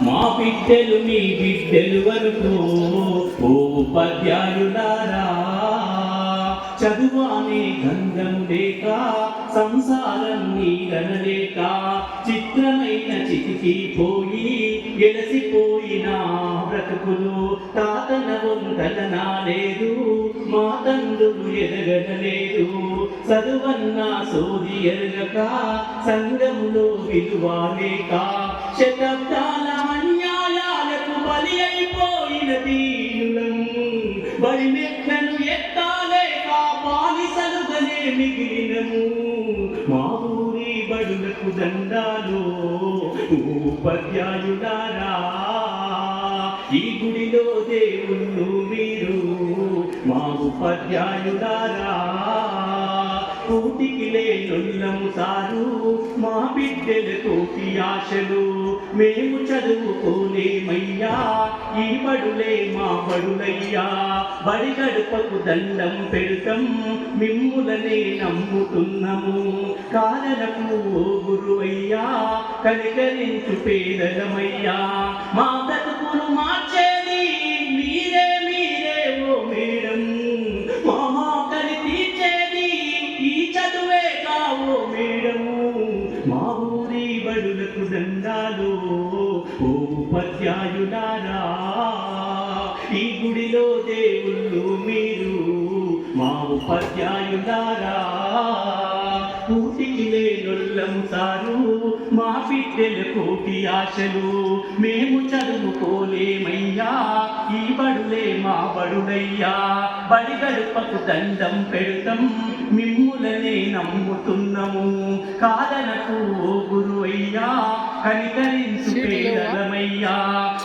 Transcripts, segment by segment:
మా బిడ్డలు మీ బిడ్డలు వరకు ఓ ఉపాధ్యాయులారా, చదువు అనే గంధము లేక సంసారం నీరనలేక చిత్రమైన చితికి పోయి ఎలసిపోయిన బ్రతుకులు తాతన వంతన లేదు, మా తండ్రులు ఎదగడలేదు. చదువన్న సోది ఎరగక సంఘములో విలువ లేక శతాబ్దాల అన్యాయాలకు బలి అయిపోయిన దీనులం. బలి మెక్కను ఎక్కాలేక బానిసలుగానే మిగిలినము. మా ఊరి బడులకు దండాలు ఉపాధ్యాయులారా, ఈ గుడిలో దేవుళ్ళు మీరు మా ఉపాధ్యాయులారా. కోటికి లేనొల్లము సారు మా బిడ్డలతోటి ఆశలు, మేము చదువుకోలేమయ్యా ఈ బడులే మా బడులయ్యా. బడి గడపకు దండం పెడతాం మిమ్ములనే నమ్ముతున్నాము. కాలనకు ఓ గురువయ్యా కనికరించు పేదలమయ్యా. మా బ్రతుకులు మార్చేది మీరే మీరే ఓ మేడం, మా ఆకలి తీర్చేది ఈ చదువే కావో మేడం. మా ఊరి బడులకు దండాలు ఓ ఉపాధ్యాయులారా, ఈ గుడిలో దేవుళ్ళు మీరు మా ఉపాధ్యాయులారా. కూటికి లేనొల్లము సారు మా బిడ్డల కోటి ఆశలు, మేము చదువుకోలేమయ్యా ఈ బడులే మా బడులయ్యా. బడి గడపకు దండం పెడతాం మిమ్ములనే నమ్ముతున్నాము. కాదనకు ఓ గురువయ్యా కనికరించు పేదలమయ్యా.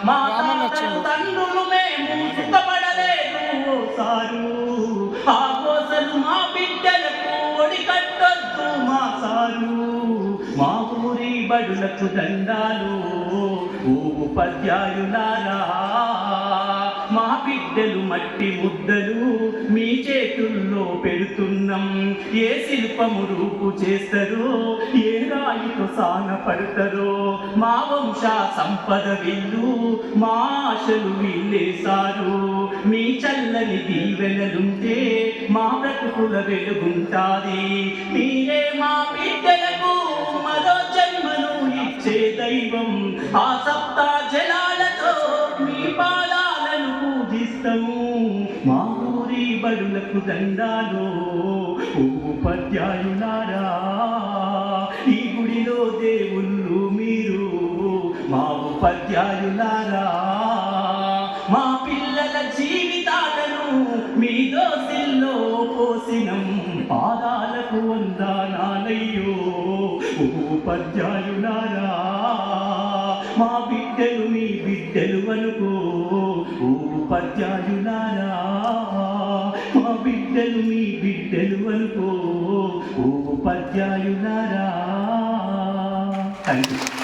మా తాతలు తండ్రులు మేము సుఖపడలేదు ఓ సారు, ఆ కోసలు మా బిడ్డలకు ఒడి కట్టొద్దు మా సారు. మా ఊరి బడులకు దండాలు ఓ ఉపాధ్యాయులారా, మా బిడ్డలు మట్టి ముద్దలు మీ చేతుల్లో పెడుతున్నాం. ఏ శిల్పము రూపు చేస్తారో ఏ రాయితో సాన పడతారో మా వంశ సంపద వీళ్ళు, మా ఆశలు వీళ్ళేశారు. మీ చల్లని దీవెనలుంటే మా బ్రతుకుల వెలుగుంటాది. మీరే మా బిడ్డలకు మరో జన్మను ఇచ్చే దైవం. ఆ సప్తా జలాలతో మీ పాదాలను పూజిస్తాము. మా ఊరి బడులకు దండాలు ఉపాధ్యాయులారా, ఈ గుడిలో దేవుళ్ళు మీరు మా ఉపాధ్యాయులారా. మా పిల్లల జీవితాలను మీ దోసిల్లో పోసినం. పాదాలకు వందనాలయ్యో ఉపాధ్యాయులారా. మా బిడ్డలు మీ బిడ్డలు అనుకో ఉపాధ్యాయులారా, మా బిడ్డలు మీ బిడ్డలు అనుకో ఉపాధ్యాయులారా. Thank you.